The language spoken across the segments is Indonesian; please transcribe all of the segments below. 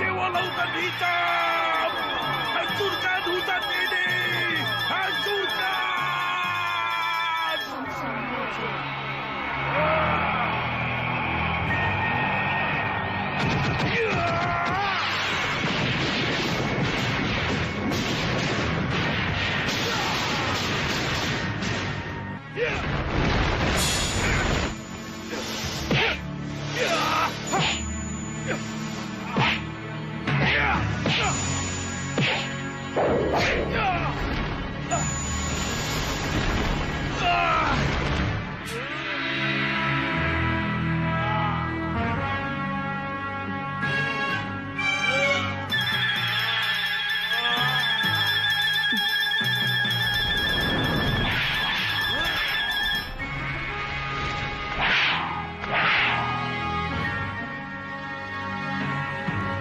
Dewa Lautan Hitam! Hancurkan hutan ini! Hancurkan!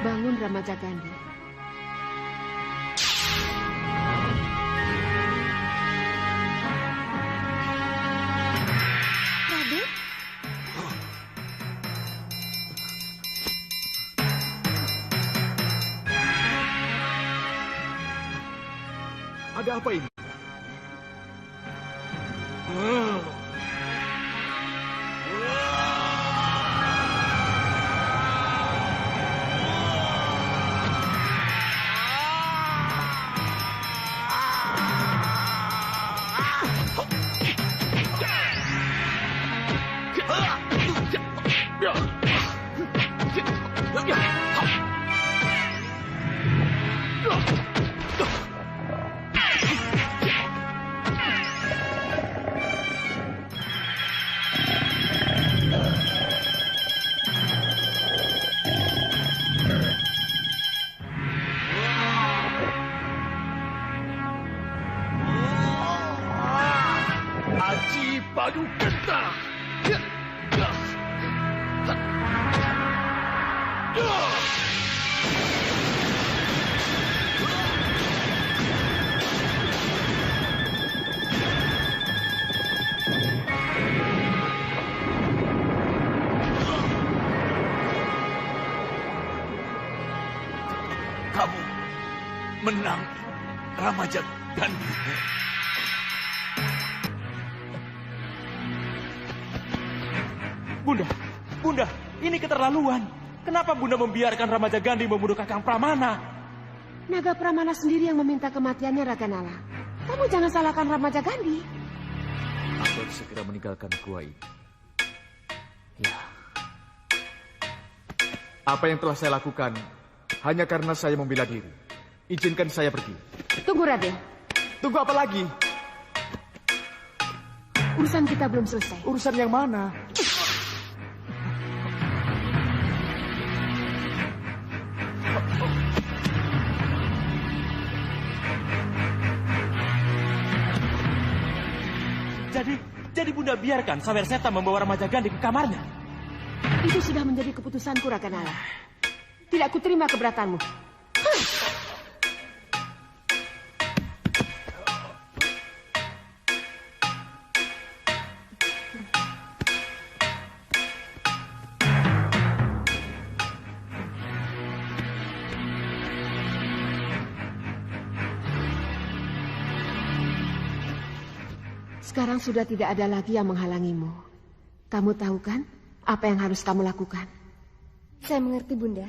Bangun Ramajagandhi. Raden? Ada apa ini? Aji Paduketa! Kamu menang, Ramajagandhi. Bunda, ini keterlaluan. Kenapa Bunda membiarkan Ramajagandhi membunuh Kakang Pramana? Naga Pramana sendiri yang meminta kematiannya, Raganala. Kamu jangan salahkan Ramajagandhi. Aku harus segera meninggalkan gua ini. Ya. Apa yang telah saya lakukan hanya karena saya membela diri. Izinkan saya pergi. Tunggu, Raden. Tunggu apa lagi? Urusan kita belum selesai. Urusan yang mana? Jadi Bunda biarkan Sawer Seta membawa Ramajagandhi ke kamarnya. Itu sudah menjadi keputusanku, Raganala. Tidak kuterima keberatanmu. Sekarang sudah tidak ada lagi yang menghalangimu. Kamu tahu kan apa yang harus kamu lakukan? Saya mengerti, Bunda.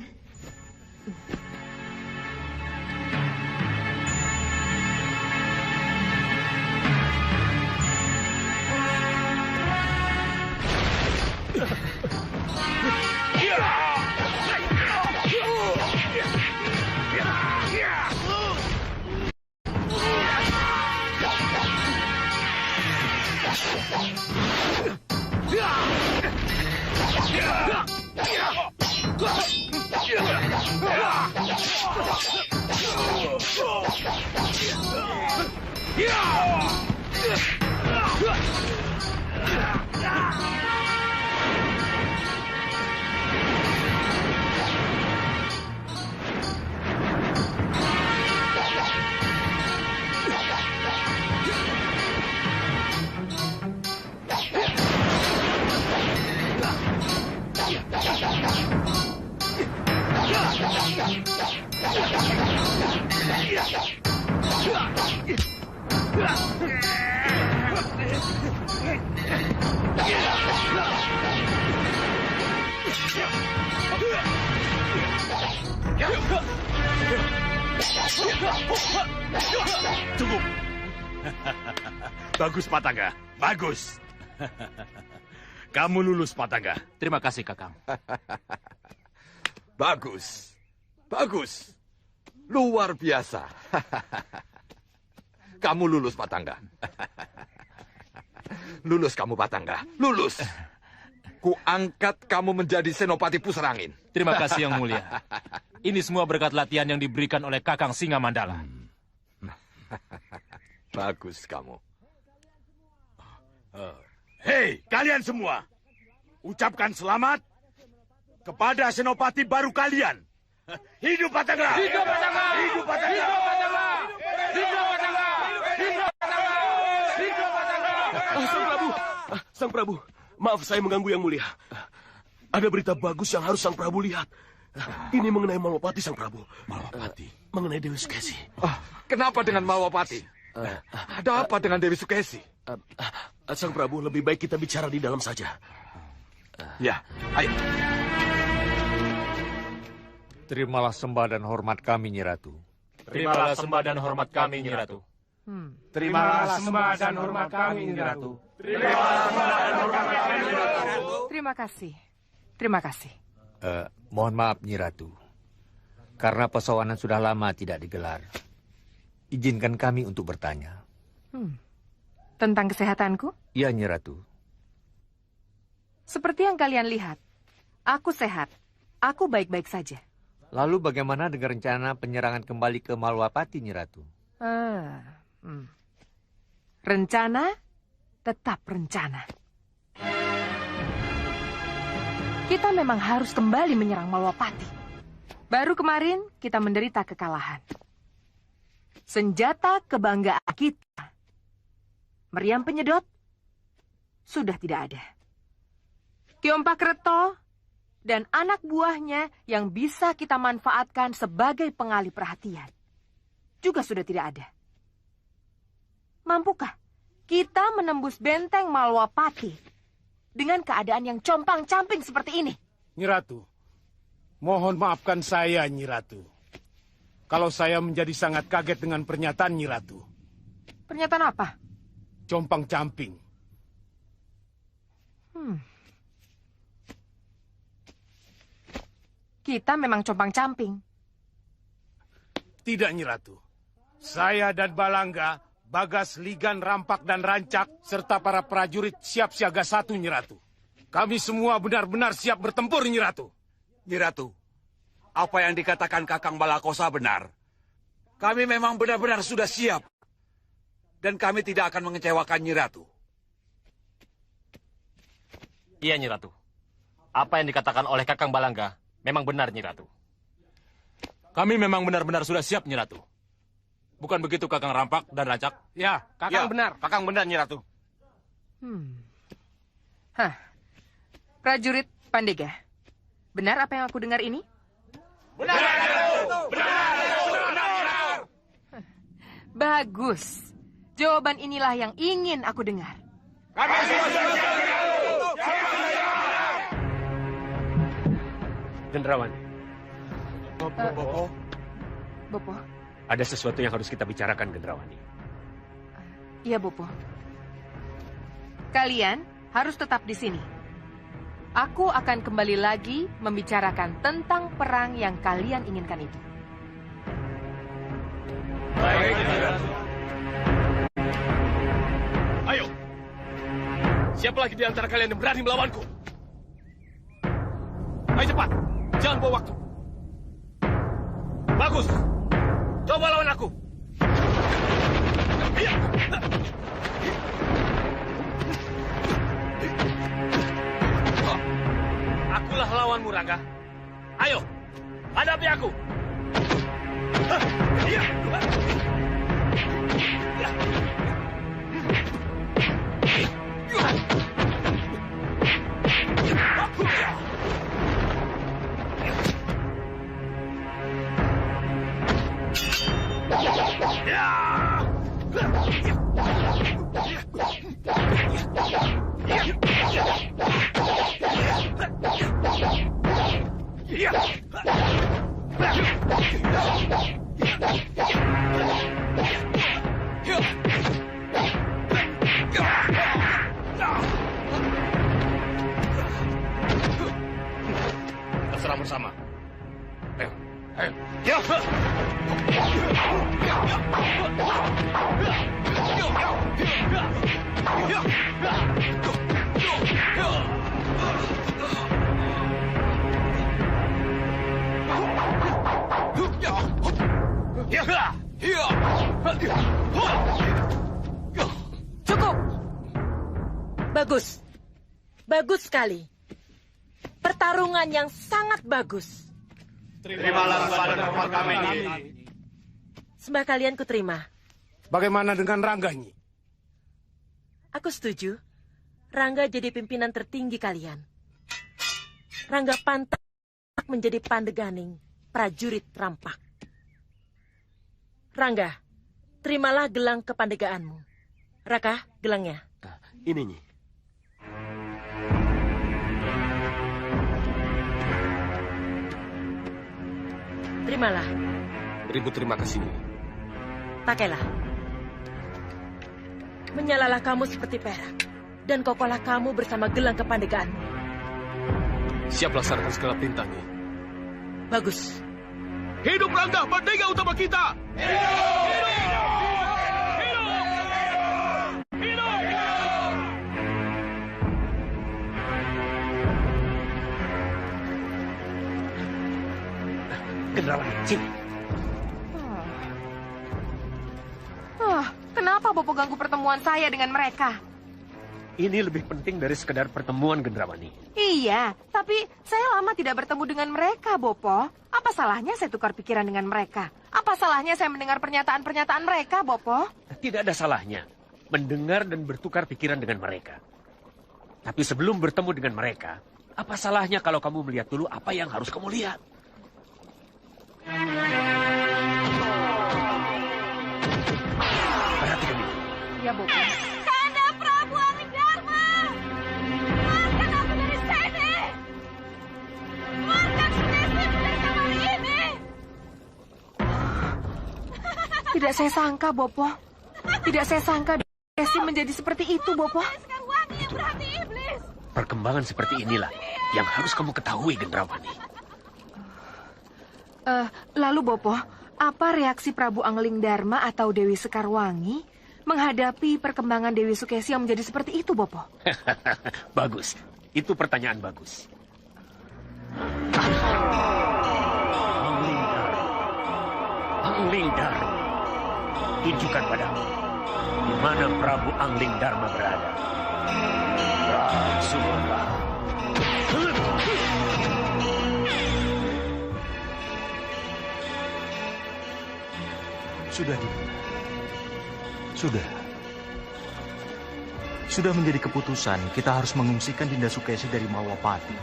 Cukup. Bagus, Patangga. Bagus. Kamu lulus, Patangga. Terima kasih, Kakang. Bagus. Bagus. Luar biasa. Kamu lulus, Patangga. Lulus kamu, Patangga. Lulus. Kuangkat kamu menjadi Senopati Puserangin. Terima kasih, Yang Mulia. Ini semua berkat latihan yang diberikan oleh Kakang Singa Mandala. Bagus kamu. Hei, kalian semua. Ucapkan selamat kepada Senopati baru kalian. Hidup Patangga! Hidup Patangga! Hidup Patangga! Hidup Patangga! Hidup Patangga! Hidup Patangga! Hidup Patangga! Sang Prabu, Sang Prabu, maaf saya mengganggu Yang Mulia. Ada berita bagus yang harus Sang Prabu lihat. Ini mengenai Malwapati, Sang Prabu. Malwapati? Mengenai Dewi Sukesi. Kenapa dengan Malwapati? Ada apa dengan Dewi Sukesi? Sang Prabu, lebih baik kita bicara di dalam saja. Ya, ayo. Terimalah sembah dan hormat kami, Nyi Ratu. Terimalah sembah dan hormat kami, Nyi Ratu. Terimalah sembah dan hormat kami, Nyi Ratu. Terima kasih. Terima kasih. Mohon maaf, Nyi Ratu. Karena pesawanan sudah lama tidak digelar. Izinkan kami untuk bertanya. Tentang kesehatanku? Iya, Nyi Ratu. Seperti yang kalian lihat, aku sehat. Aku baik-baik saja. Lalu bagaimana dengan rencana penyerangan kembali ke Malwapati, Nyi Ratu? Rencana tetap rencana. Kita memang harus kembali menyerang Malwapati. Baru kemarin kita menderita kekalahan. Senjata kebanggaan kita, meriam penyedot, sudah tidak ada. Tiompak Reto dan anak buahnya yang bisa kita manfaatkan sebagai pengalih perhatian juga sudah tidak ada. Mampukah kita menembus benteng Malwapati dengan keadaan yang compang-camping seperti ini? Nyi Ratu, mohon maafkan saya, Nyi Ratu. Kalau saya menjadi sangat kaget dengan pernyataan Nyi Ratu. Pernyataan apa? Compang-camping. Kita memang compang-camping. Tidak, Nyi Ratu. Saya dan Balangga, Bagas, Ligan, Rampak, dan Rancak, serta para prajurit siap siaga 1, Nyi Ratu. Kami semua benar-benar siap bertempur, Nyi Ratu. Nyi Ratu, apa yang dikatakan Kakang Balakosa benar. Kami memang benar-benar sudah siap. Dan kami tidak akan mengecewakan Nyi Ratu. Iya, Nyi Ratu. Apa yang dikatakan oleh Kakang Balangga memang benar, Nyi Ratu. Kami memang benar-benar sudah siap, Nyi Ratu. Bukan begitu, Kakang Rampak dan Rancak? Ya, Kakang benar. Kakang benar, Nyi Ratu. Prajurit Pandega, benar apa yang aku dengar ini? Benar, Ratu! Benar, Ratu! Benar! Bagus. Jawaban inilah yang ingin aku dengar. Gendrawani, Bopo. ada sesuatu yang harus kita bicarakan, Gendrawani. Iya, Bopo. Kalian harus tetap di sini. Aku akan kembali lagi membicarakan tentang perang yang kalian inginkan itu. Baik, ayo. Siapa lagi di antara kalian yang berani melawanku? Ayo cepat, jangan bawa waktu. Bagus, coba lawan aku. Akulah lawanmu, Rangga. Ayo, hadapi aku. Kita serang bersama. Ayo, ayo. Cukup. Bagus. Bagus sekali. Pertarungan yang sangat bagus. Terimalah sembah kami. Sembah kalian kuterima. Bagaimana dengan Rangga, Nyi? Aku setuju. Rangga jadi pimpinan tertinggi kalian. Rangga pantas menjadi pandeganing prajurit rampak. Rangga, terimalah gelang kepandegaanmu. Raka, gelangnya. Ini, Nyi. Terimalah. Beribu terima kasih, Nyi. Pakailah. Menyalalah kamu seperti perak. Dan kokohlah kamu bersama gelang kepandegaanmu. Siap laksanakan segala perintah, Nyi. Bagus. Hidup Rangga, Pandega utama kita! Gendrawani, sini. Kenapa Bopo ganggu pertemuan saya dengan mereka? Ini lebih penting dari sekedar pertemuan, Gendrawani. Iya, tapi saya lama tidak bertemu dengan mereka, Bopo. Apa salahnya saya tukar pikiran dengan mereka? Apa salahnya saya mendengar pernyataan-pernyataan mereka, Bopo? Tidak ada salahnya mendengar dan bertukar pikiran dengan mereka. Tapi sebelum bertemu dengan mereka, apa salahnya kalau kamu melihat dulu apa yang harus kamu lihat? Perhatikan ini. Ya, Bopo. Kanda Prabu Anglingdarma! Keluarkan aku dari sini! Keluarkan Sudesi dari kamar ini! Tidak saya sangka, Bopo. Tidak saya sangka Desi menjadi seperti itu, Bopo. Sekarwangi yang berhati iblis! Perkembangan seperti inilah yang harus kamu ketahui, Gendrawani. Lalu, Bopo, apa reaksi Prabu Anglingdarma atau Dewi Sekarwangi menghadapi perkembangan Dewi Sukesi yang menjadi seperti itu, Bopo? Bagus. Itu pertanyaan bagus. Anglingdarma. Tunjukkan padamu di mana Prabu Anglingdarma berada. Rasulullah. Sudah, Dinda. Sudah. Sudah menjadi keputusan kita harus mengungsikan Dinda Sukesi dari Malwapati.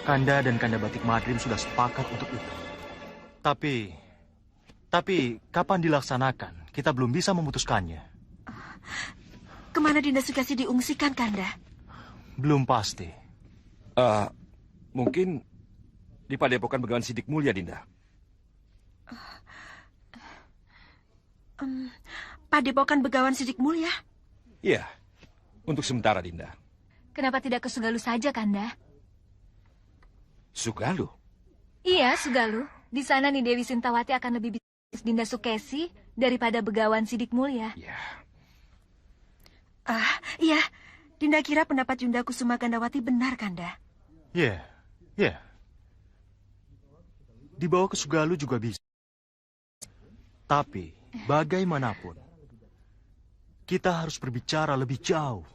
Kanda dan Kanda Batik Madrim sudah sepakat untuk itu. Tapi kapan dilaksanakan, kita belum bisa memutuskannya. Kemana Dinda Sukesi diungsikan, Kanda? Belum pasti. Mungkin di Padepokan Begawan Sidik Mulia, Dinda. Padepokan Begawan Sidik Mulia? Iya, untuk sementara, Dinda. Kenapa tidak ke Sugalu saja, Kanda? Sugalu? Iya, Sugalu. Di sana nih Dewi Sintawati akan lebih bisnis Dinda Sukesi daripada Begawan Sidik Mulia. Iya. Dinda kira pendapat Yunda Kusuma Gandawati benar, Kanda. Iya. Dibawa ke Sugalu juga bisa. Tapi, bagaimanapun, kita harus berbicara lebih jauh.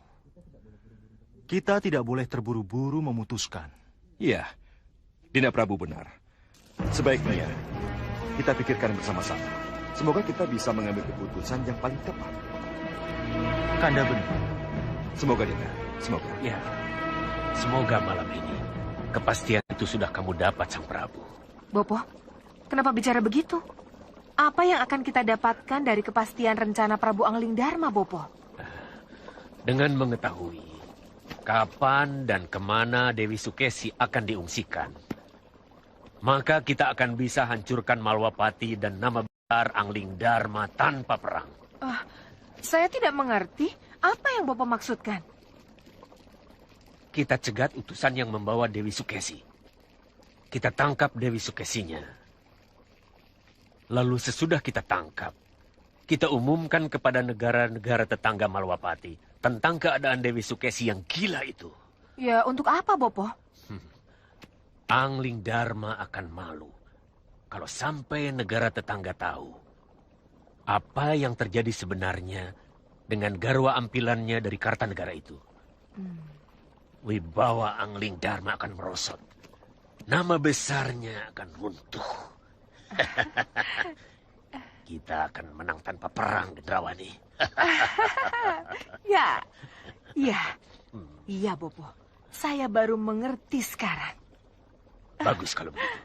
Kita tidak boleh terburu-buru memutuskan. Iya, Dinda Prabu benar. Sebaiknya kita pikirkan bersama-sama. Semoga kita bisa mengambil keputusan yang paling tepat. Kanda benar. Semoga, Dinda. Semoga. Ya, semoga malam ini kepastian itu sudah kamu dapat, Sang Prabu. Bopo, kenapa bicara begitu? Apa yang akan kita dapatkan dari kepastian rencana Prabu Angling Dharma, Bopo? Dengan mengetahui kapan dan kemana Dewi Sukesi akan diungsikan, maka kita akan bisa hancurkan Malwapati dan nama besar Angling Dharma tanpa perang. Saya tidak mengerti apa yang Bopo maksudkan. Kita cegat utusan yang membawa Dewi Sukesi. Kita tangkap Dewi Sukesinya. Lalu sesudah kita tangkap, kita umumkan kepada negara-negara tetangga Malwapati tentang keadaan Dewi Sukesi yang gila itu. Ya, untuk apa, Bopo? Angling Dharma akan malu kalau sampai negara tetangga tahu apa yang terjadi sebenarnya dengan garwa ampilannya dari Kartanegara itu. Wibawa Angling Dharma akan merosot. Nama besarnya akan runtuh. Kita akan menang tanpa perang, Gendrawani. Iya, Bopo. Saya baru mengerti sekarang. Bagus kalau begitu.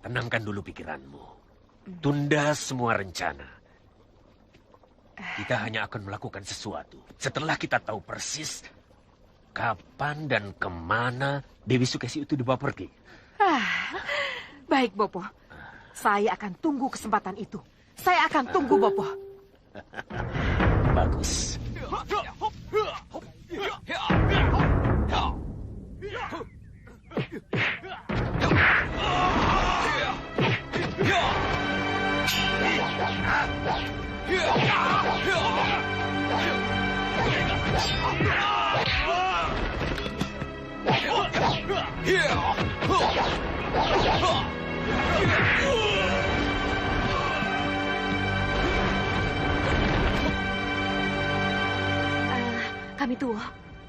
Tenangkan dulu pikiranmu. Tunda semua rencana. Kita hanya akan melakukan sesuatu setelah kita tahu persis kapan dan kemana Dewi Sukesi itu dibawa pergi. Baik, Bopo. Saya akan tunggu kesempatan itu. Saya akan tunggu, Bopo. Bagus.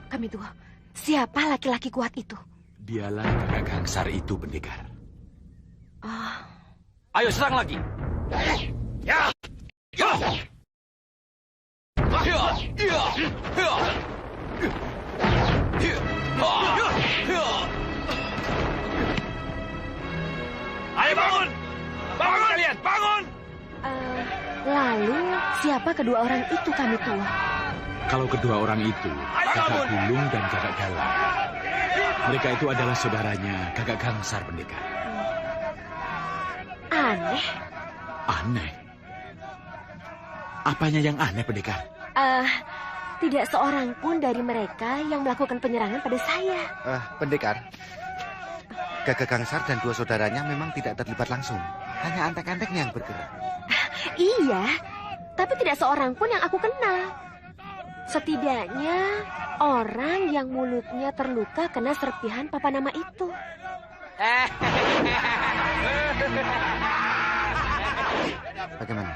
Kami tua. Siapa laki-laki kuat itu? Dialah kakak Gangsar itu, Pendekar. Ayo serang lagi. Ayo bangun! Bangun kalian! Bangun! Lalu siapa kedua orang itu, kami tua? Kalau kedua orang itu, kakak Gulung dan kakak Galang. Mereka itu adalah saudaranya kakak Gangsar, Pendekar. Aneh. Aneh? Apanya yang aneh, Pendekar? Tidak seorang pun dari mereka yang melakukan penyerangan pada saya. Pendekar, kakak Gangsar dan dua saudaranya memang tidak terlibat langsung. Hanya antek-anteknya yang bergerak. Iya, tapi tidak seorang pun yang aku kenal. Setidaknya orang yang mulutnya terluka kena serpihan papanama itu. Bagaimana?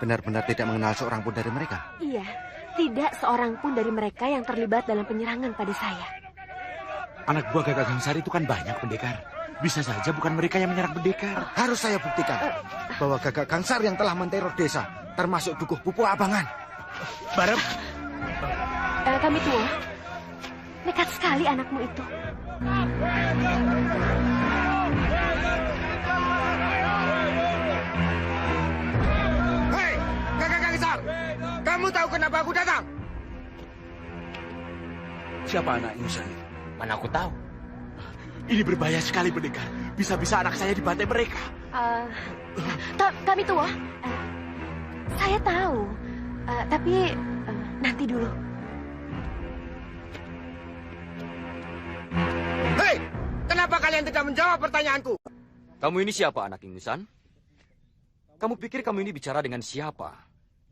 Benar-benar tidak mengenal seorang pun dari mereka? Iya, tidak seorang pun dari mereka yang terlibat dalam penyerangan pada saya. Anak buah kakak Gangsar itu kan banyak, Pendekar. Bisa saja bukan mereka yang menyerang Pendekar. Harus saya buktikan bahwa kakak Gangsar yang telah menteror desa, termasuk Dukuh Pupu Abangan. Barep. Kami tua, nekat sekali anakmu itu. tahu kenapa aku datang? Siapa anak ingusan? Mana aku tahu. Ini berbahaya sekali, pendekar. Bisa-bisa anak saya dibantai mereka. Kami tua. Saya tahu. Tapi nanti dulu. Hei, kenapa kalian tidak menjawab pertanyaanku? Kamu ini siapa, anak ingusan? Kamu pikir kamu ini bicara dengan siapa?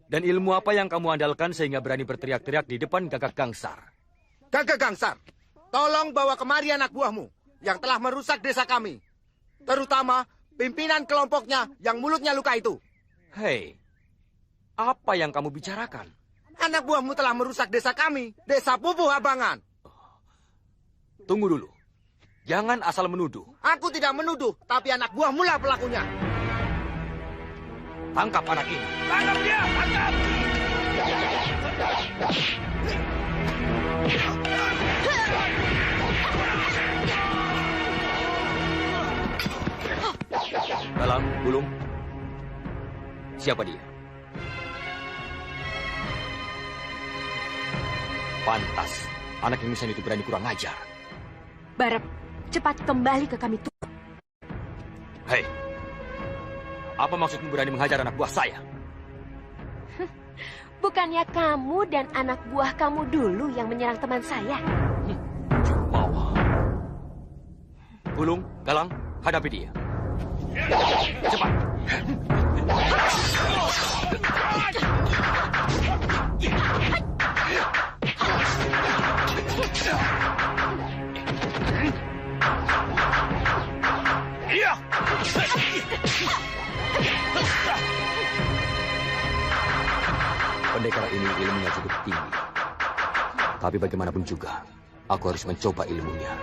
Dan ilmu apa yang kamu andalkan sehingga berani berteriak-teriak di depan Gagak Gangsar? Gagak Gangsar, tolong bawa kemari anak buahmu yang telah merusak desa kami. Terutama pimpinan kelompoknya yang mulutnya luka itu. Hei, apa yang kamu bicarakan? Anak buahmu telah merusak desa kami, desa Pupuh Abangan. Tunggu dulu. Jangan asal menuduh. Aku tidak menuduh, tapi anak buahmu lah pelakunya. Tangkap anak ini. Tangkap dia, tangkap! Galang, Bulung. Siapa dia? Pantas. Anak ingusan itu berani kurang ajar. Barep, cepat kembali ke kami tua. Hei, apa maksudmu berani menghajar anak buah saya? Bukannya kamu dan anak buah kamu dulu yang menyerang teman saya? Jumawa. Bulung, Galang, hadapi dia. Cepat. Iya. Pendekar ini ilmunya cukup tinggi. Tapi bagaimanapun juga, aku harus mencoba ilmunya.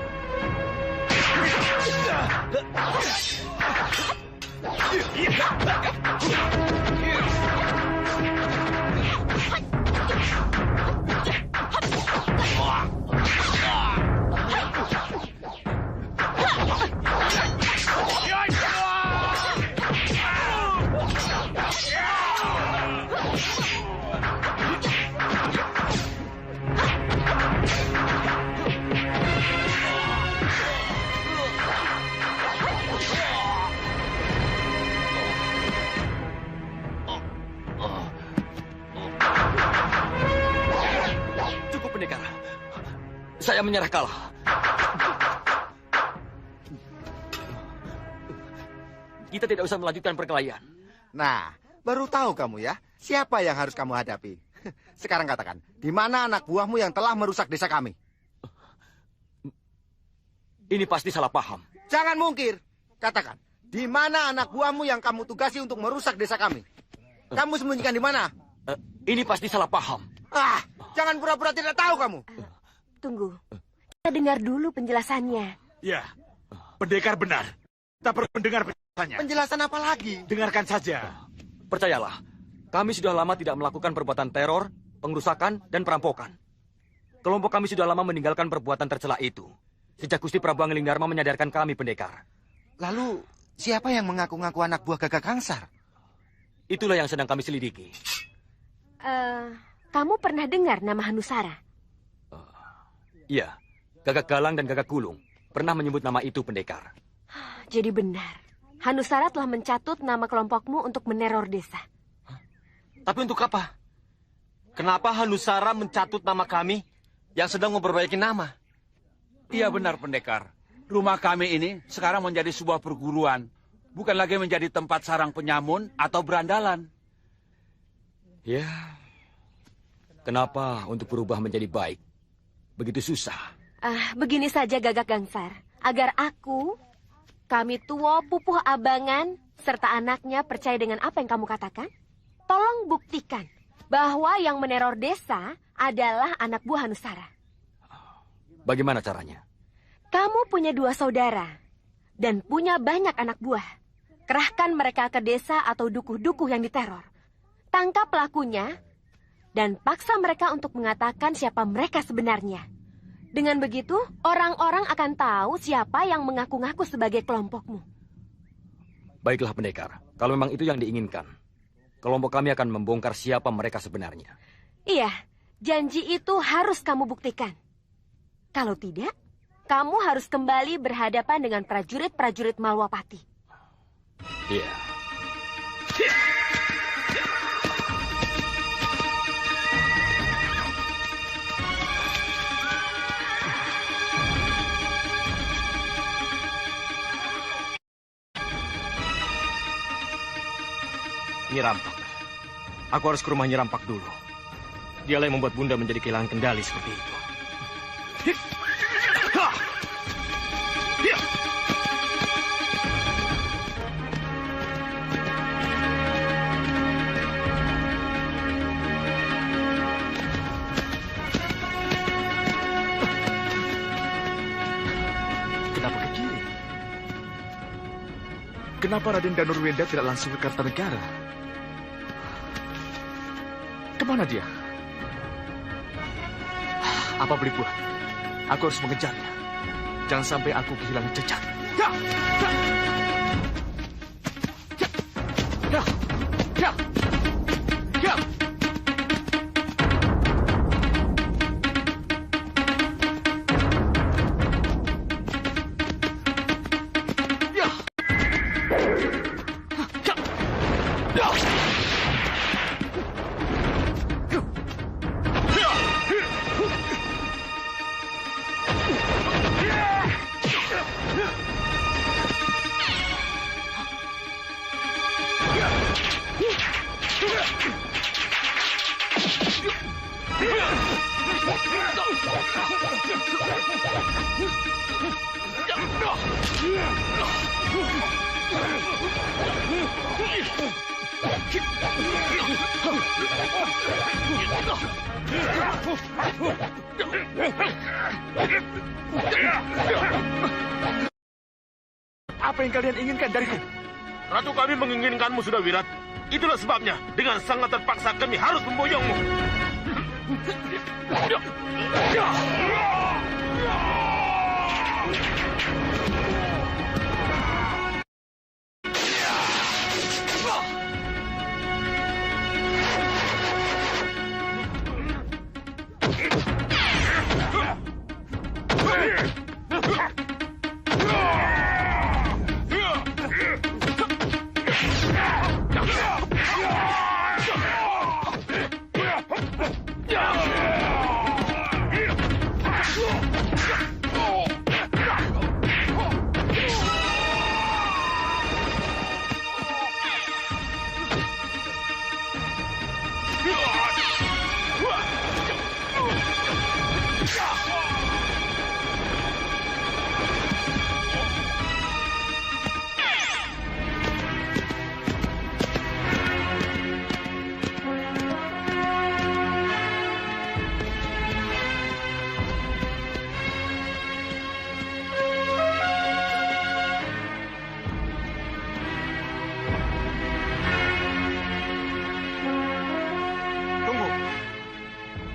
Cukup, pendekar. Saya menyerah kalah. Kita tidak usah melanjutkan perkelahian. Nah, baru tahu kamu ya, siapa yang harus kamu hadapi. Sekarang katakan, di mana anak buahmu yang telah merusak desa kami? Ini pasti salah paham. Jangan mungkir. Katakan, di mana anak buahmu yang kamu tugasi untuk merusak desa kami? Kamu sembunyikan di mana? Ini pasti salah paham. Ah, jangan pura-pura tidak tahu kamu. Tunggu, kita dengar dulu penjelasannya. Ya, pendekar benar. Kita perlu mendengar penjelasannya. Penjelasan apa lagi? Dengarkan saja. Percayalah, kami sudah lama tidak melakukan perbuatan teror, pengerusakan, dan perampokan. Kelompok kami sudah lama meninggalkan perbuatan tercela itu. Sejak Gusti Prabu Angling Dharma menyadarkan kami, pendekar. Lalu, siapa yang mengaku-ngaku anak buah Gagak Gangsar? Itulah yang sedang kami selidiki. Kamu pernah dengar nama Hanusara? Iya, Gagak Galang dan Gagak Gulung pernah menyebut nama itu, pendekar. Jadi benar, Hanusara telah mencatut nama kelompokmu untuk meneror desa. Tapi untuk apa? Kenapa Hanusara mencatut nama kami yang sedang memperbaiki nama? Iya benar, pendekar. Rumah kami ini sekarang menjadi sebuah perguruan. Bukan lagi menjadi tempat sarang penyamun atau berandalan. Ya, kenapa untuk berubah menjadi baik begitu susah? Begini saja, Gagak Gangsar. Agar kami tua Pupuh Abangan, serta anaknya percaya dengan apa yang kamu katakan, tolong buktikan bahwa yang meneror desa adalah anak buah Hanusara. Bagaimana caranya? Kamu punya 2 saudara dan punya banyak anak buah. Kerahkan mereka ke desa atau dukuh-dukuh yang diteror. Tangkap pelakunya dan paksa mereka untuk mengatakan siapa mereka sebenarnya. Dengan begitu, orang-orang akan tahu siapa yang mengaku-ngaku sebagai kelompokmu. Baiklah, pendekar. Kalau memang itu yang diinginkan, kelompok kami akan membongkar siapa mereka sebenarnya. Iya, janji itu harus kamu buktikan. Kalau tidak, kamu harus kembali berhadapan dengan prajurit-prajurit Malwapati. Iya. Nyi Rampak. Aku harus ke rumah Nyi Rampak dulu. Dialah yang membuat Bunda menjadi kehilangan kendali seperti itu. Kenapa ke kiri? Kenapa Raden Danurwenda tidak langsung ke Kartanegara? Kemana dia? Apa boleh buat? Aku harus mengejarnya. Jangan sampai aku kehilangan jejak. Ya! Ya! Ya! Ya! Apa yang kalian inginkan dariku? Ratu kami menginginkanmu sudah Wirat. Itulah sebabnya dengan sangat terpaksa kami harus memboyongmu.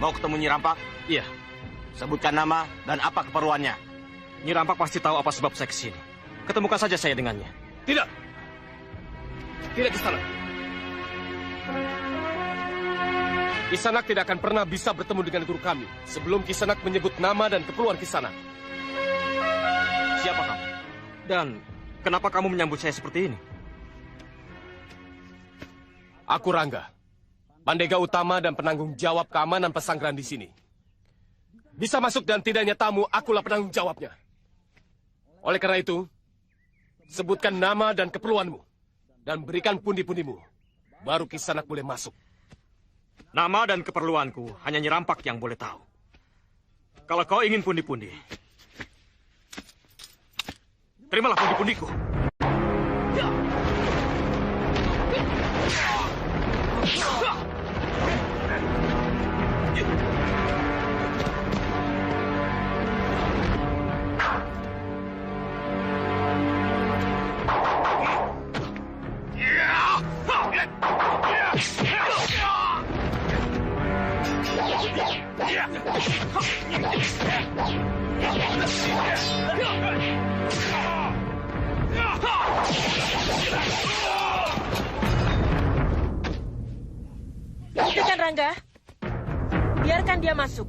Mau ketemu Nyi Rampak? Iya. Sebutkan nama dan apa keperluannya. Nyi Rampak pasti tahu apa sebab saya kesini. Ketemukan saja saya dengannya. Tidak. Tidak Kisanak. Kisanak tidak akan pernah bisa bertemu dengan guru kami sebelum Kisanak menyebut nama dan keperluan Kisanak. Siapa kamu? Dan kenapa kamu menyambut saya seperti ini? Aku Rangga, Pandega utama dan penanggung jawab keamanan pesanggeran di sini. Bisa masuk dan tidaknya tamu, akulah penanggung jawabnya. Oleh karena itu, sebutkan nama dan keperluanmu. Dan berikan pundi-pundimu. Baru Kisanak boleh masuk. Nama dan keperluanku hanya Nyi Rampak yang boleh tahu. Kalau kau ingin pundi-pundi, terimalah pundi-pundiku. Buktikan, Rangga. Biarkan dia masuk.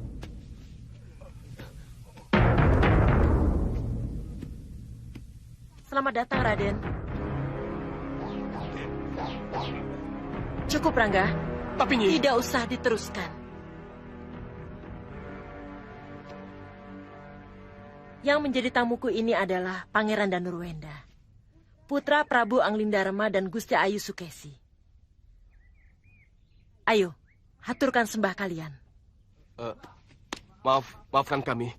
Selamat datang, Raden. Cukup, Rangga. Tapi Nyi... Tidak usah diteruskan. Yang menjadi tamuku ini adalah Pangeran Danurwenda, putra Prabu Anglingdarma dan Gusti Ayu Sukesi. Ayo, haturkan sembah kalian. Maafkan kami.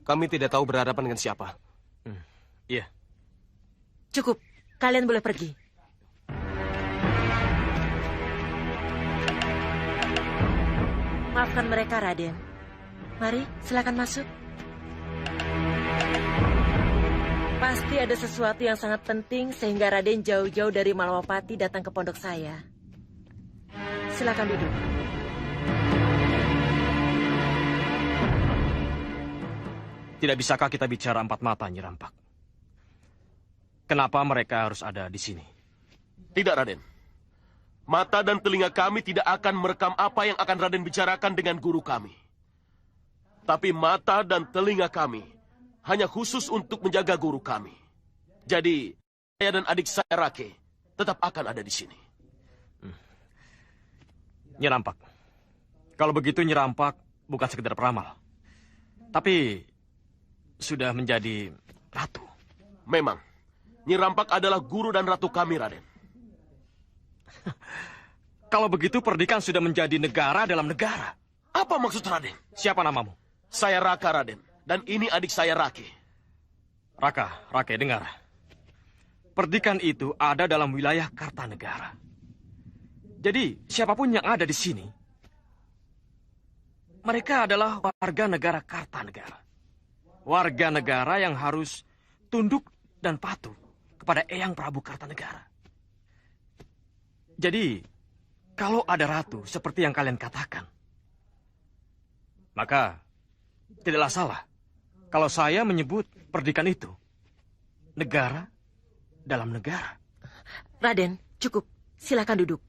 Kami tidak tahu berhadapan dengan siapa. Iya. Cukup, kalian boleh pergi. Maafkan mereka, Raden. Mari, silakan masuk. Pasti ada sesuatu yang sangat penting sehingga Raden jauh-jauh dari Malawapati datang ke pondok saya. Silakan duduk. Tidak bisakah kita bicara empat mata, Nyi Rampak? Kenapa mereka harus ada di sini? Tidak, Raden. Mata dan telinga kami tidak akan merekam apa yang akan Raden bicarakan dengan guru kami. Tapi mata dan telinga kami hanya khusus untuk menjaga guru kami. Jadi, saya dan adik saya Rake tetap akan ada di sini. Nyi Rampak, kalau begitu Nyi Rampak bukan sekedar peramal, tapi sudah menjadi ratu. Memang, Nyi Rampak adalah guru dan ratu kami, Raden. Kalau begitu perdikan sudah menjadi negara dalam negara. Apa maksud Raden? Siapa namamu? Saya Raka, Raden. Dan ini adik saya Rake. Rake, dengar. Perdikan itu ada dalam wilayah Kartanegara. Jadi, siapapun yang ada di sini, mereka adalah warga negara Kartanegara. Warga negara yang harus tunduk dan patuh kepada Eyang Prabu Kartanegara. Jadi, kalau ada ratu seperti yang kalian katakan, maka tidaklah salah kalau saya menyebut perdikan itu negara dalam negara. Raden, cukup. Silakan duduk.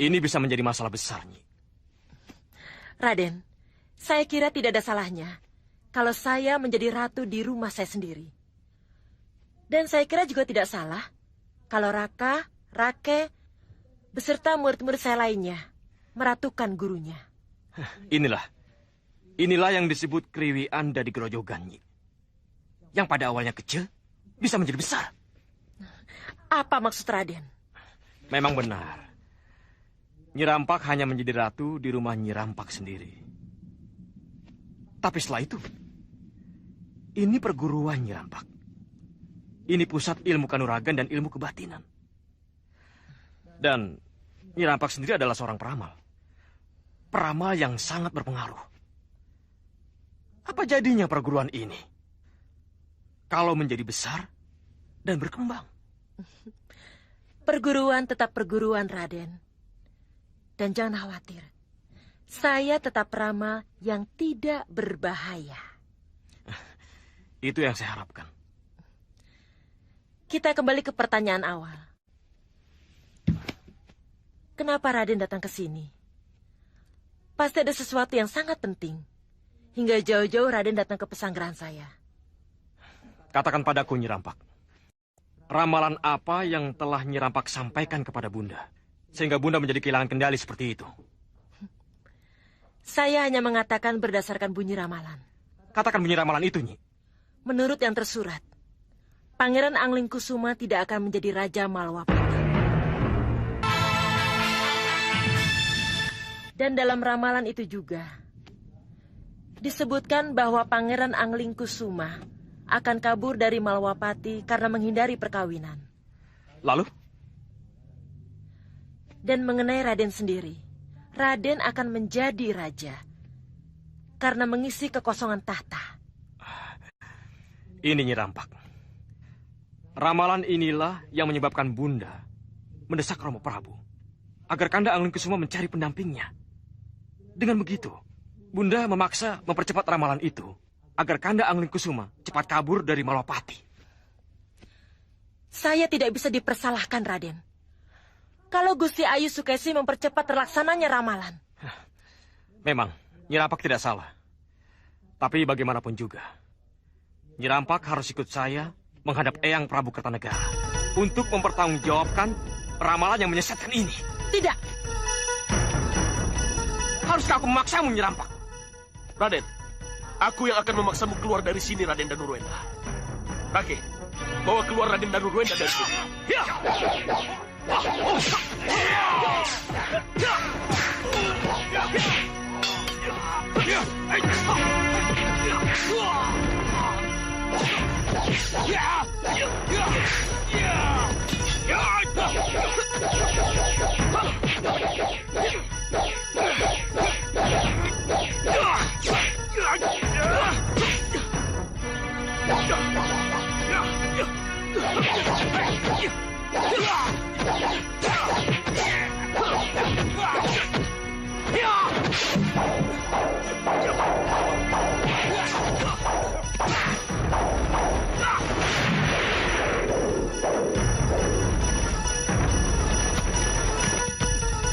Ini bisa menjadi masalah besar, Nyi. Raden, saya kira tidak ada salahnya kalau saya menjadi ratu di rumah saya sendiri. Dan saya kira juga tidak salah kalau Raka, Rake, beserta murid-murid saya lainnya meratukan gurunya. Inilah yang disebut kriwian dari gerojogan, Nyi. Yang pada awalnya kecil bisa menjadi besar. Apa maksud Raden? Memang benar. Nyi Rampak hanya menjadi ratu di rumah Nyi Rampak sendiri. Tapi setelah itu, ini perguruan Nyi Rampak. Ini pusat ilmu kanuragan dan ilmu kebatinan. Dan Nyi Rampak sendiri adalah seorang peramal. Peramal yang sangat berpengaruh. Apa jadinya perguruan ini kalau menjadi besar dan berkembang? Perguruan tetap perguruan, Raden. Dan jangan khawatir, saya tetap peramal yang tidak berbahaya. Itu yang saya harapkan. Kita kembali ke pertanyaan awal. Kenapa Raden datang ke sini? Pasti ada sesuatu yang sangat penting. Hingga jauh-jauh Raden datang ke pesanggeran saya. Katakan padaku, Nyi Rampak. Ramalan apa yang telah Nyi Rampak sampaikan kepada Bunda, sehingga Bunda menjadi kehilangan kendali seperti itu? Saya hanya mengatakan berdasarkan bunyi ramalan. Katakan bunyi ramalan itu, Nyi. Menurut yang tersurat, Pangeran Anglingkusuma tidak akan menjadi Raja Malawapati. Dan dalam ramalan itu juga disebutkan bahwa Pangeran Anglingkusuma akan kabur dari Malawapati karena menghindari perkawinan. Lalu? Dan mengenai Raden sendiri, Raden akan menjadi raja karena mengisi kekosongan tahta. Ini Nyi Rampak. Ramalan inilah yang menyebabkan Bunda mendesak Romo Prabu agar Kanda Anglingkusuma mencari pendampingnya. Dengan begitu, Bunda memaksa mempercepat ramalan itu agar Kanda Anglingkusuma cepat kabur dari Malawapati. Saya tidak bisa dipersalahkan, Raden. kalau Gusti Ayu Sukesi mempercepat terlaksananya ramalan. Memang, Nyi Rampak tidak salah. Tapi bagaimanapun juga, Nyi Rampak harus ikut saya menghadap Eyang Prabu Kertanegara untuk mempertanggungjawabkan ramalan yang menyesatkan ini. Tidak. Haruskah aku memaksamu, Nyi Rampak? Raden, aku yang akan memaksamu keluar dari sini, Raden Danurwenda. Rake, bawa keluar Raden Danurwenda dari sini.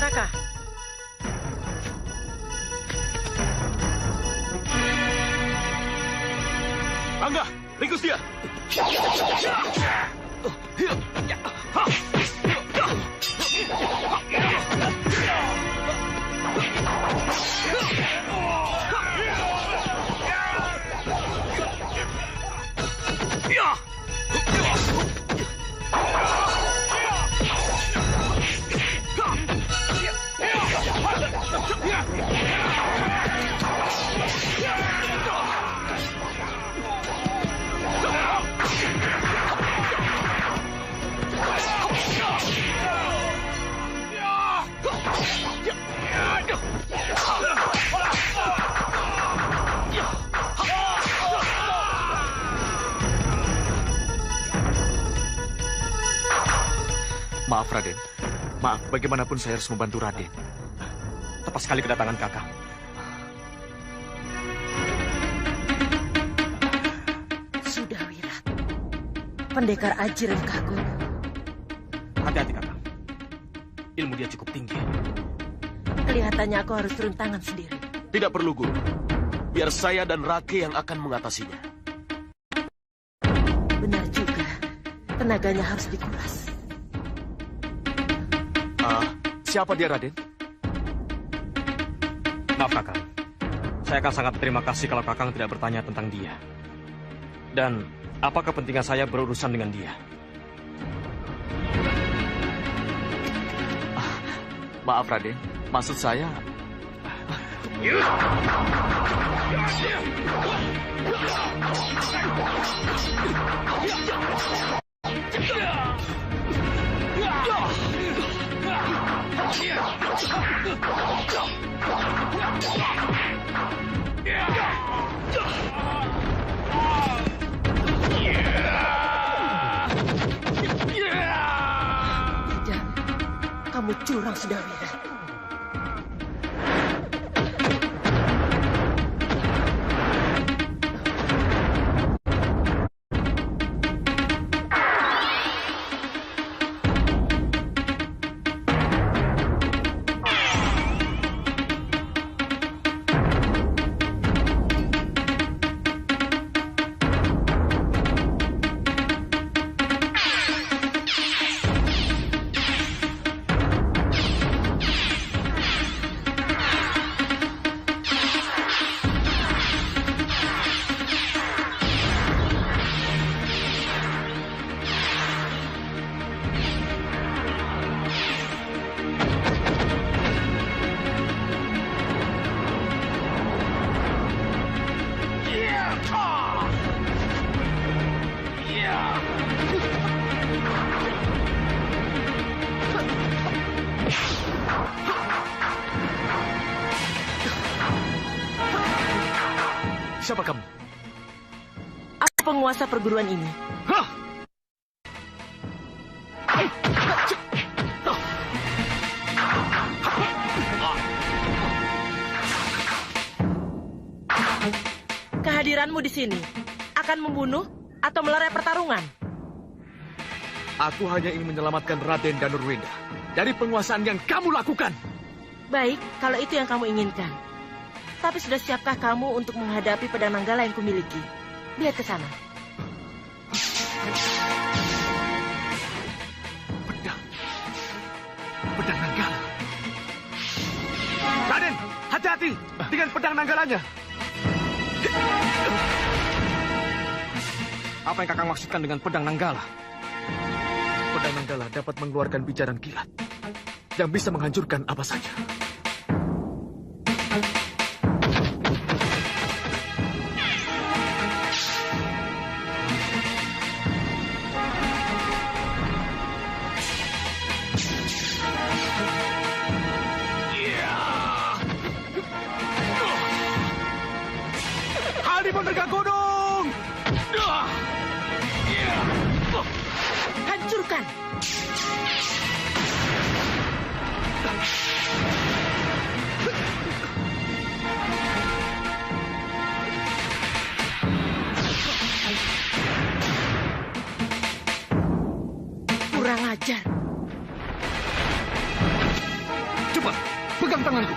Raka. Angga, ringkus dia. Maaf, Raden. Maaf, bagaimanapun saya harus membantu Raden. Tepat sekali kedatangan Kakang. Sudah, Wirat. Pendekar Aji Rengkagul. Hati-hati, Kakang. Ilmu dia cukup tinggi. Kelihatannya aku harus turun tangan sendiri. Tidak perlu, Guru. Biar saya dan Rake yang akan mengatasinya. Benar juga. Tenaganya harus dikuras. Siapa dia, Raden? Maaf, Kakang. Saya akan sangat berterima kasih kalau Kakang tidak bertanya tentang dia. Dan apa kepentingan saya berurusan dengan dia? Maaf, Raden. Maksud saya... Tidak, kamu curang sudah, Wirat. Siapa kamu? Aku penguasa perguruan ini. Hah? Kehadiranmu di sini akan membunuh atau melerai pertarungan? Aku hanya ingin menyelamatkan Raden dan Nurwenda dari penguasaan yang kamu lakukan. Baik, kalau itu yang kamu inginkan. Tapi sudah siapkah kamu untuk menghadapi pedang Nanggala yang kumiliki? Lihat ke sana. Pedang Nanggala. Raden, hati-hati dengan pedang Nanggalanya. Apa yang Kakang maksudkan dengan pedang Nanggala? Pedang Nanggala dapat mengeluarkan bijaran kilat yang bisa menghancurkan apa saja. Hadi Penegak Gunung! Hancurkan! Kurang ajar. Cepat, pegang tanganku.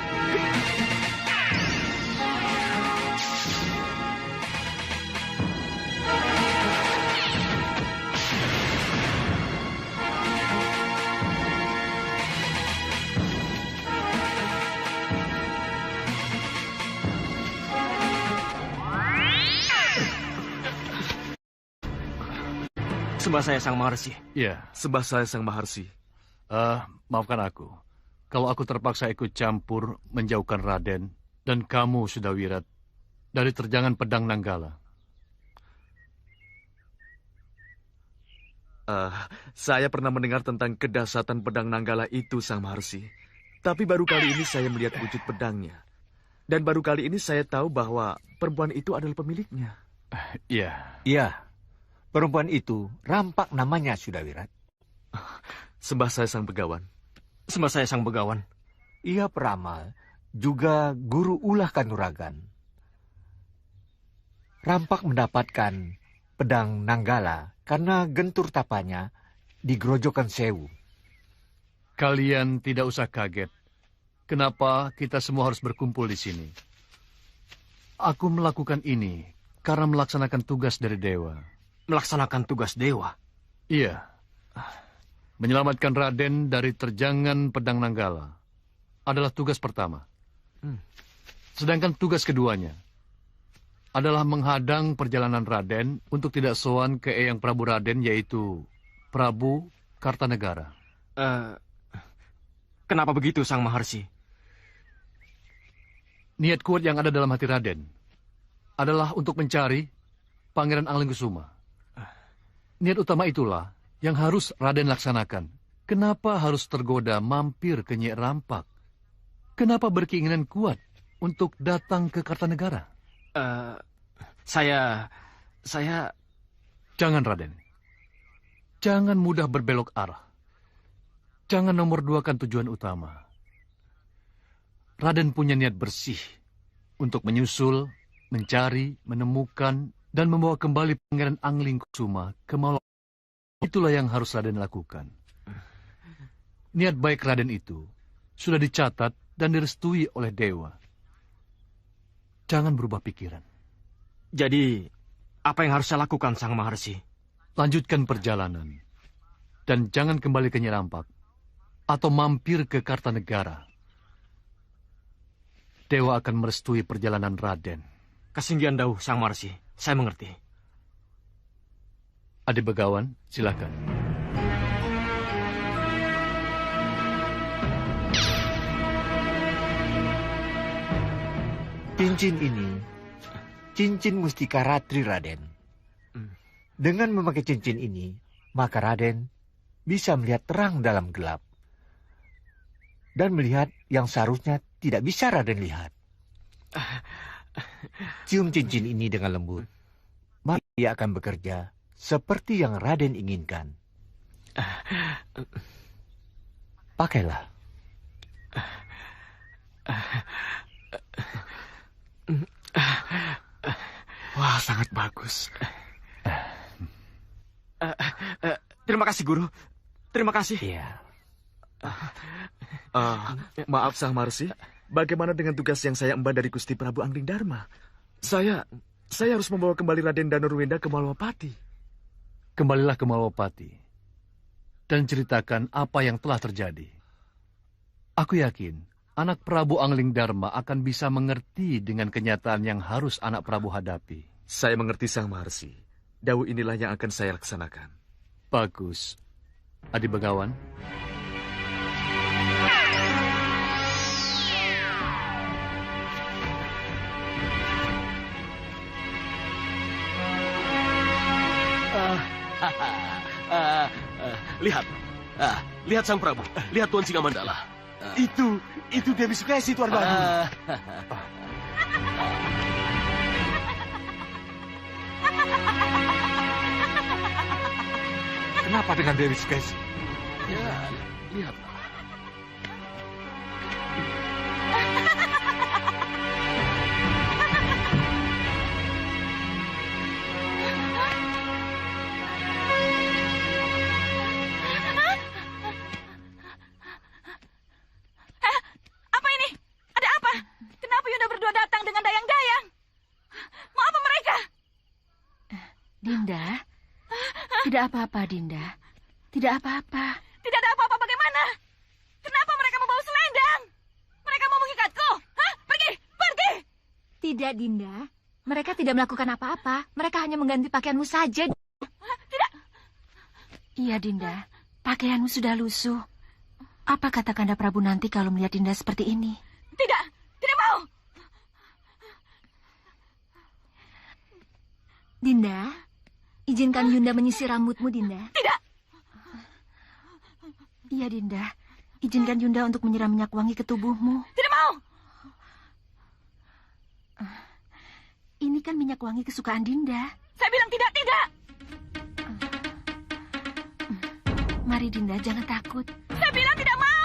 Sembah saya Sang Maharsi. Ya, sembah saya Sang Maharsi. Maafkan aku. Kalau aku terpaksa ikut campur menjauhkan Raden dan kamu, Sudawirat, dari terjangan pedang Nanggala. Saya pernah mendengar tentang kedahsyatan pedang Nanggala itu, Sang Maharsi. Tapi baru kali ini saya melihat wujud pedangnya. Dan baru kali ini saya tahu bahwa perempuan itu adalah pemiliknya. Iya. Iya. Perempuan itu Rampak namanya, Sudawirat. Sembah saya Sang Begawan. Sembah saya Sang Begawan. Ia peramal, juga guru ulah kanuragan. Rampak mendapatkan pedang Nanggala karena gentur tapanya di Grojogan Sewu. Kalian tidak usah kaget. Kenapa kita semua harus berkumpul di sini? Aku melakukan ini karena melaksanakan tugas dari dewa. Melaksanakan tugas dewa? Iya. Menyelamatkan Raden dari terjangan pedang Nanggala adalah tugas pertama. Sedangkan tugas keduanya adalah menghadang perjalanan Raden untuk tidak sowan ke Eyang Prabu Raden, yaitu Prabu Kartanegara. Kenapa begitu, Sang Maharsi? Niat kuat yang ada dalam hati Raden adalah untuk mencari Pangeran Anglingkusuma. Niat utama itulah yang harus Raden laksanakan. Kenapa harus tergoda mampir ke Nyai Rampak? Kenapa berkeinginan kuat untuk datang ke Kartanegara? Saya... Jangan, Raden. Jangan mudah berbelok arah. Jangan nomor duakan tujuan utama. Raden punya niat bersih untuk menyusul, mencari, menemukan, dan membawa kembali Pangeran Anglingkusuma ke Malwa. Itulah yang harus Raden lakukan. Niat baik Raden itu sudah dicatat dan direstui oleh dewa. Jangan berubah pikiran. Jadi, apa yang harus saya lakukan, Sang Maharsi? Lanjutkan perjalanan. Dan jangan kembali ke Nyai Rampak atau mampir ke Kartanegara. Dewa akan merestui perjalanan Raden. Kasinggihan Dauh, Sang Maharsi. Saya mengerti. Adik Begawan, silakan. Cincin ini, cincin Mustika Ratri, Raden. Dengan memakai cincin ini, maka Raden bisa melihat terang dalam gelap. Dan melihat yang seharusnya tidak bisa Raden lihat. Cium cincin ini dengan lembut, maka ia akan bekerja seperti yang Raden inginkan. Pakailah. Wah, sangat bagus. Terima kasih, Guru. Terima kasih. Iya. Maaf, Sang Marsi. Bagaimana dengan tugas yang saya emban dari Gusti Prabu Angling Dharma? Saya harus membawa kembali Raden Danurwenda ke Malwapati. Kembalilah ke Malwapati dan ceritakan apa yang telah terjadi. Aku yakin anak Prabu Angling Dharma akan bisa mengerti dengan kenyataan yang harus anak Prabu hadapi. Saya mengerti, Sang Marsi. Dawuh inilah yang akan saya laksanakan. Bagus. Adi Begawan. Lihat. Lihat Sang Prabu. Lihat Tuan Singamandala. Itu Dewi Sukesi, Tuan Bagus. Kenapa dengan Dewi Sukesi? Ya, lihatlah. Apa ini? Ada apa? Kenapa Yunda berdua datang dengan dayang-dayang? Mau apa mereka? Dinda, tidak apa-apa, Dinda. Tidak apa-apa. Tidak ada apa-apa bagaimana? Kenapa mereka membawa selendang? Mereka mau mengikatku? Hah? Pergi! Pergi! Tidak, Dinda. Mereka tidak melakukan apa-apa. Mereka hanya mengganti pakaianmu saja. Tidak. Iya, Dinda. Pakaianmu sudah lusuh. Apa kata Kanda Prabu nanti kalau melihat Dinda seperti ini? Tidak. Tidak mau. Dinda, izinkan Yunda menyisir rambutmu, Dinda. Tidak. Iya, Dinda. Izinkan Yunda untuk menyiram minyak wangi ke tubuhmu. Tidak mau. Ini kan minyak wangi kesukaan Dinda. Saya bilang tidak, tidak. Mari, Dinda, jangan takut. Saya bilang tidak mau.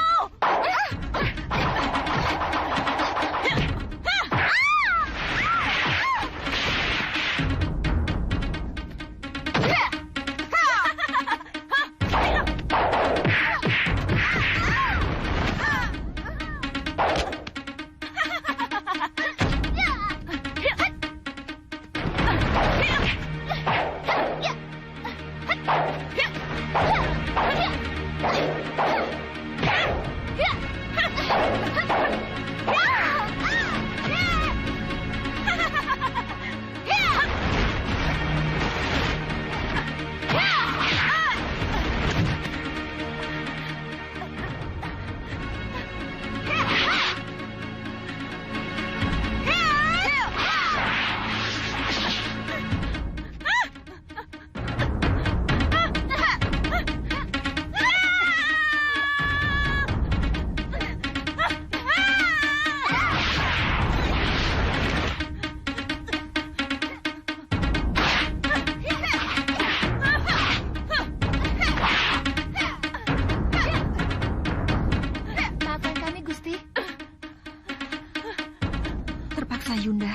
Yunda.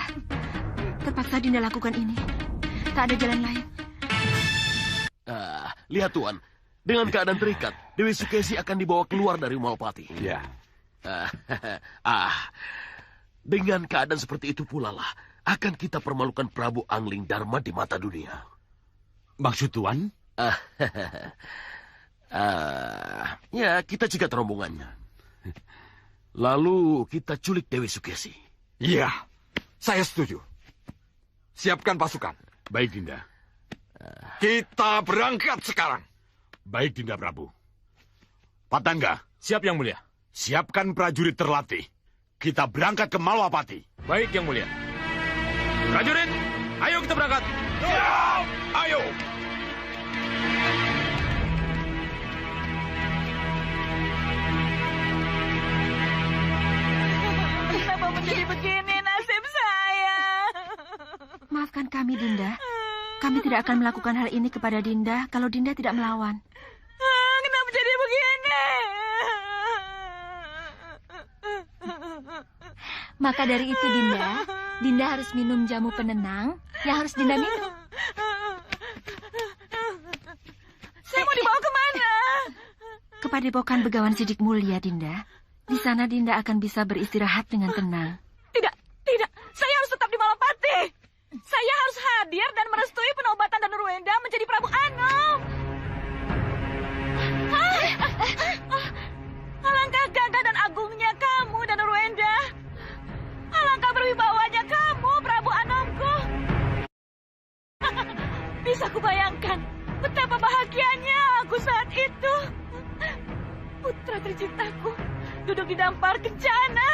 Terpaksa Dinda lakukan ini. Tak ada jalan lain. Lihat Tuan, dengan keadaan terikat, Dewi Sukesi akan dibawa keluar dari Malwapati. Ya. Dengan keadaan seperti itu pula lah, akan kita permalukan Prabu Angling Dharma di mata dunia. Maksud Tuan? Ya, kita cegat rombongannya. Lalu kita culik Dewi Sukesi. Iya, saya setuju. Siapkan pasukan. Baik, Dinda. Kita berangkat sekarang. Baik, Dinda Prabu. Patangga. Siap, Yang Mulia. Siapkan prajurit terlatih. Kita berangkat ke Malwapati. Baik, Yang Mulia. Prajurit, ayo kita berangkat. Siap! Ayo! Kenapa menjadi begini nasib saya? Maafkan kami, Dinda. Kami tidak akan melakukan hal ini kepada Dinda kalau Dinda tidak melawan. Kenapa jadi begini? Maka dari itu, Dinda harus minum jamu penenang yang harus Dinda minum. Saya mau dibawa kemana? ke Padepokan Begawan Sidik Mulia, Dinda. Di sana Dinda akan bisa beristirahat dengan tenang. Tidak. Saya harus tetap di Malapati. Saya harus hadir dan merestui penobatan dan Ruenda menjadi Prabu Anom. Alangkah gagah dan agungnya kamu dan Ruenda. Alangkah berwibawanya kamu, Prabu Anomku. Bisa kubayangkan betapa bahagianya aku saat itu. Putra tercintaku duduk di dampar kencana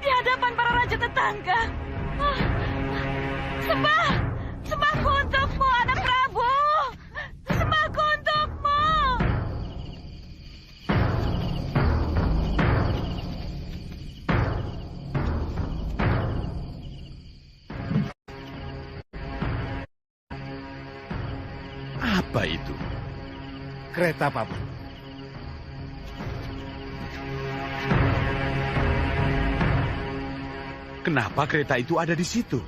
di hadapan para raja tetangga. Sembahku untukmu, anak Prabu. Sembahku untukmu. Apa itu? Kereta, Paman. Kenapa kereta itu ada di situ?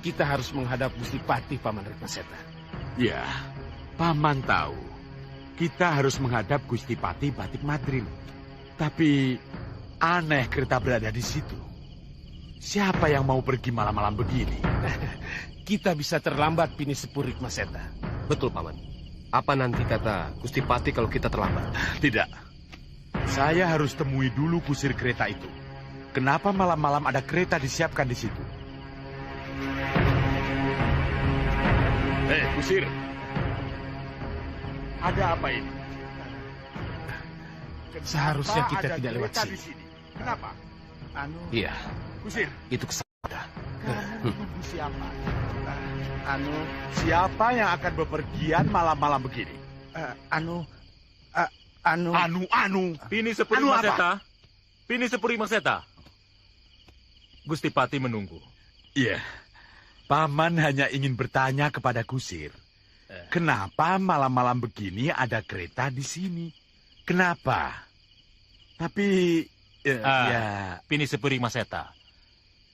Kita harus menghadap Gusti Patih, Paman Retmaseta. Ya, Paman tahu. Kita harus menghadap Gusti Patih Batik Madrim. Tapi aneh kereta berada di situ. Siapa yang mau pergi malam-malam begini? Kita bisa terlambat, Pini Sepuh Retmaseta. Betul, Paman. Apa nanti kata Gusti Patih kalau kita terlambat? Tidak. Saya harus temui dulu kusir kereta itu. Kenapa malam-malam ada kereta disiapkan di situ? Kusir. Ada apa ini? Seharusnya kita tidak lewat sini. Kenapa? Iya. Kusir. Itu kesalahan. Kamu siapa? Siapa yang akan bepergian malam-malam begini? Pini Sepuri Maseta. Pini Sepuri Maseta. Gusti Patih menunggu. Iya. Paman hanya ingin bertanya kepada kusir. Kenapa malam-malam begini ada kereta di sini? Kenapa? Tapi, Pini Sepuri Maseta.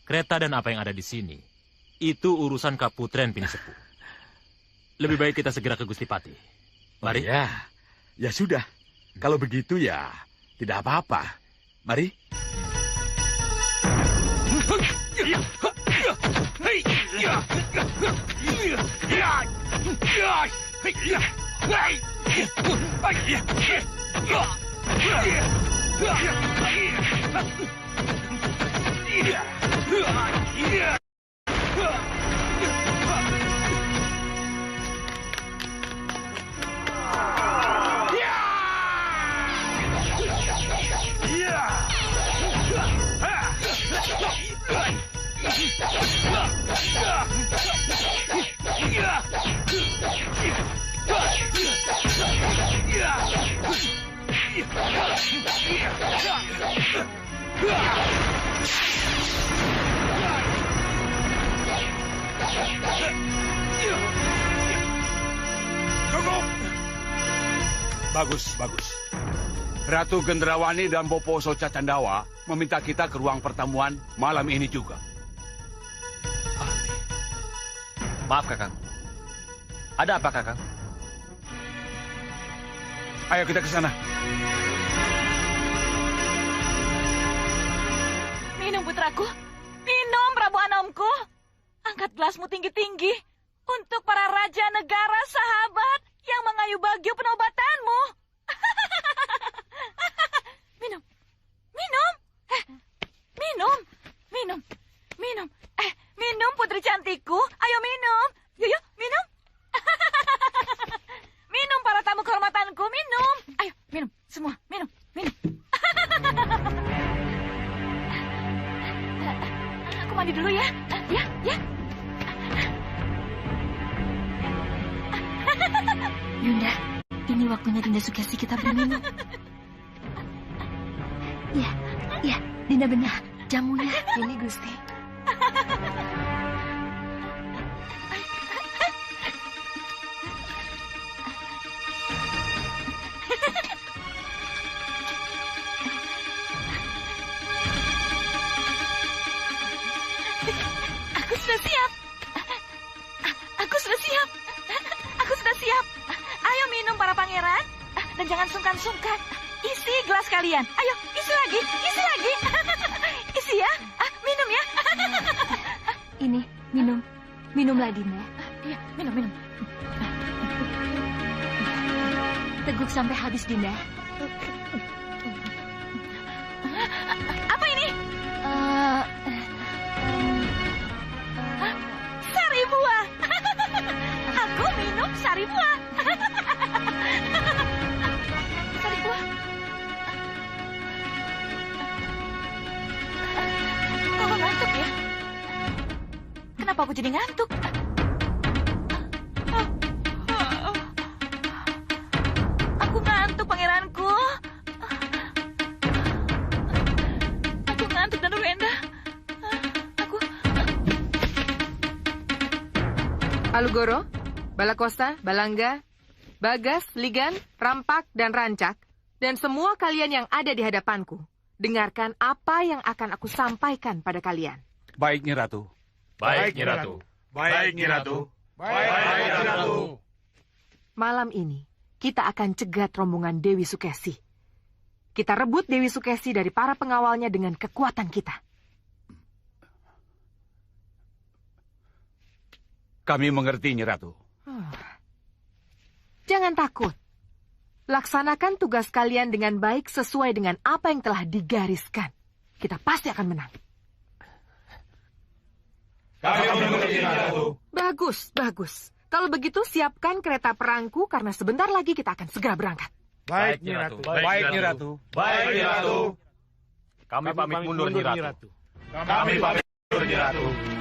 Kereta dan apa yang ada di sini, itu urusan Kaputren Pini Sepuh. Lebih baik kita segera ke Gusti Patih. Mari. Oh, ya sudah. Kalau begitu ya tidak apa-apa. Mari. Cukup! Bagus. Ratu Gendrawani dan Boposo Cacandawa meminta kita ke ruang pertemuan malam ini juga. Maaf, Kakang. Ada apa, Kakang? Ayo kita ke sana. Minum, putraku. Minum, Prabu Anomku. Angkat gelasmu tinggi-tinggi untuk para raja negara sahabat yang mengayu bagio penobatanmu. Minum. Minum, putri cantikku. Ayo minum. Yuk, minum. Minum, para tamu kehormatanku. Minum. Ayo, minum. Semua, minum. Aku mandi dulu ya. Ya. Yunda, ini waktunya Dinda Sukesi kita berminum. Ya, Dinda benar. Jamunya. Ini, Gusti. Aku sudah siap. Ayo minum para pangeran. Dan jangan sungkan-sungkan. Isi gelas kalian. Ayo, isi lagi, isi lagi. Isi ya. Minum ya. Ini, minum. Minumlah, Dinda. Iya, minum. Teguk sampai habis, Dinda. Apa ini? Sari buah. Aku minum sari buah. Sari buah. Kok ngantuk ya? Kenapa aku jadi ngantuk? Aku ngantuk, pangeranku. Aku ngantuk, dan Ruenda. Alugoro, Balakosa, Balangga, Bagas, Ligan, Rampak, dan Rancak, dan semua kalian yang ada di hadapanku, dengarkan apa yang akan aku sampaikan pada kalian. Baik, Nyi Ratu. Baik, Nyi Ratu. Baik, Nyi Ratu. Baik, Nyi Ratu. Malam ini, kita akan cegat rombongan Dewi Sukesi. Kita rebut Dewi Sukesi dari para pengawalnya dengan kekuatan kita. Kami mengerti, Nyi Ratu. Jangan takut. Laksanakan tugas kalian dengan baik sesuai dengan apa yang telah digariskan. Kita pasti akan menang. Kami mengerti, Nyi Ratu. Bagus, bagus. Kalau begitu siapkan kereta perangku karena sebentar lagi kita akan segera berangkat. Baik, Nyi Ratu. Baik, Nyi Ratu. Baik, Nyi Ratu. Kami pamit mundur, Nyi Ratu. Kami pamit mundur, Nyi Ratu.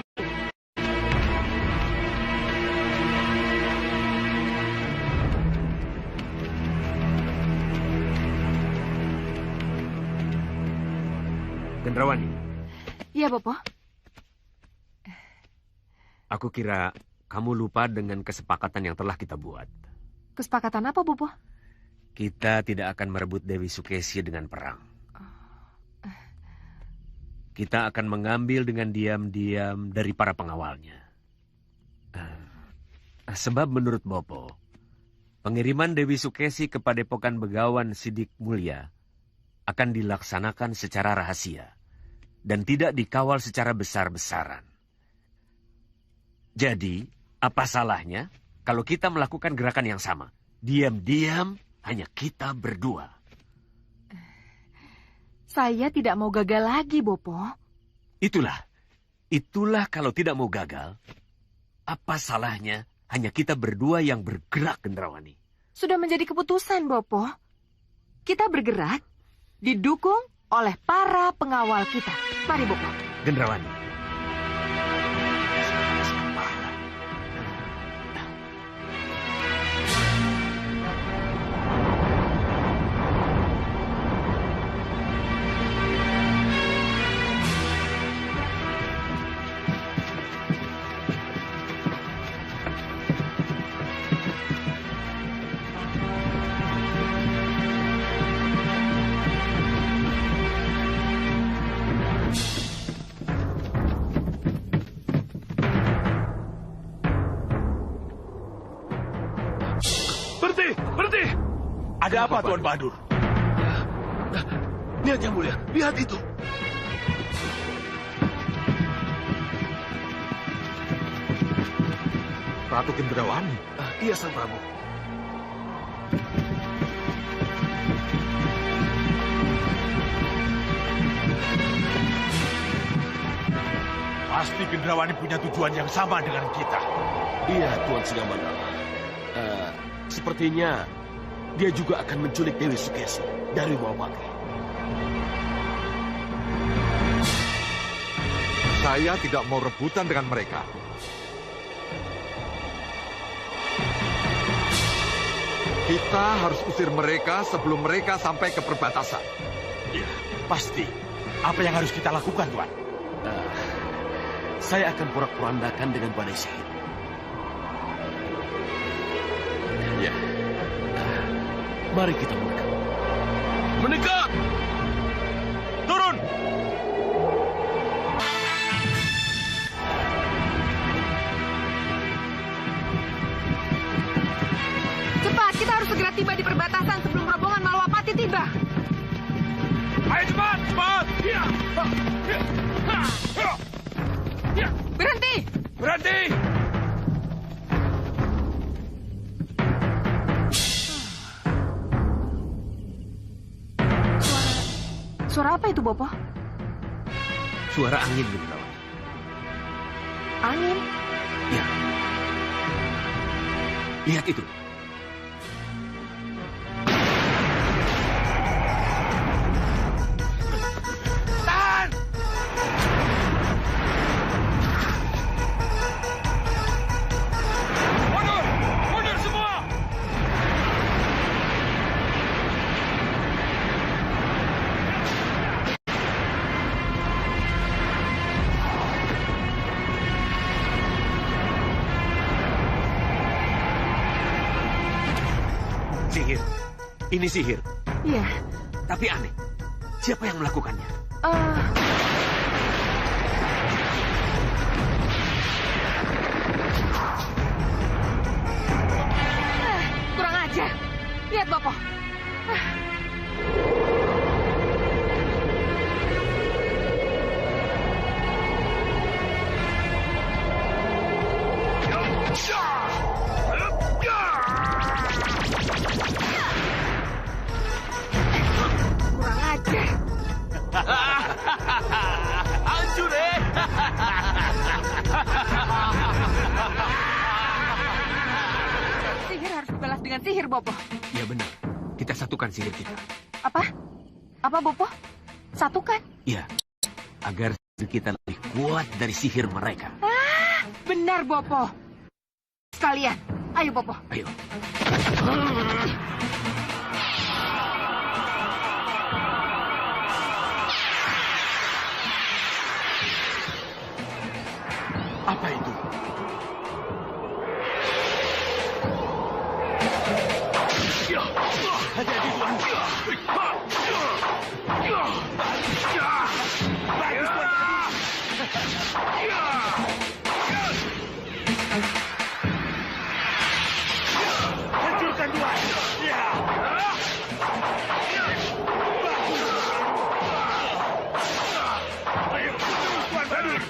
Gendrawani, Iya, Bopo. aku kira kamu lupa dengan kesepakatan yang telah kita buat. Kesepakatan apa, Bopo? Kita tidak akan merebut Dewi Sukesi dengan perang. Kita akan mengambil dengan diam-diam dari para pengawalnya. Sebab menurut Bopo, pengiriman Dewi Sukesi ke Padepokan Begawan Sidik Mulia akan dilaksanakan secara rahasia dan tidak dikawal secara besar-besaran. Jadi, apa salahnya kalau kita melakukan gerakan yang sama? Diam-diam hanya kita berdua. Saya tidak mau gagal lagi, Bopo. Itulah kalau tidak mau gagal. Apa salahnya hanya kita berdua yang bergerak, Gendrawani? Sudah menjadi keputusan, Bopo. Kita bergerak, didukung oleh para pengawal kita. Mari, Bopo. Gendrawani. Berhenti! Ada apa, Tuan Bahadur? Lihat yang mulia, lihat itu. Ratu Gendrawani. Iya, Sang Prabu. Pasti Gendrawani punya tujuan yang sama dengan kita. Iya, Tuan Singamangala. Sepertinya dia juga akan menculik Dewi Sukesi dari Wawake. Saya tidak mau rebutan dengan mereka. Kita harus usir mereka sebelum mereka sampai ke perbatasan. Ya, pasti. Apa yang harus kita lakukan, Tuan? Saya akan porak-porandakan dengan Badai Syahid. Ya. Mari kita mendekat. Mendekat! Turun! Cepat, kita harus segera tiba di perbatasan sebelum Berhenti! Berhenti! Suara apa itu, Bopo? Suara angin, Bintawati. Angin? Ya. Lihat itu. Tahan! Mundur! Mundur semua! Sihir. Ini sihir. Iya. Tapi aneh. Siapa yang melakukannya? Kurang ajar. Lihat, Bopo. Kurang ajar. Hancur, Sihir harus dibalas dengan sihir, Bopo. Ya benar. Kita satukan sihir kita. Apa? Apa, Bopo? Satukan? Ya. Agar sihir kita lebih kuat dari sihir mereka. Benar, Bopo. Sekalian. Ayo, Bopo. Ayo. Apa itu? Hati-hati, Tuan. Bagus, Tuan. Hancurkan, Tuan. Ayo, Tuan, Badut.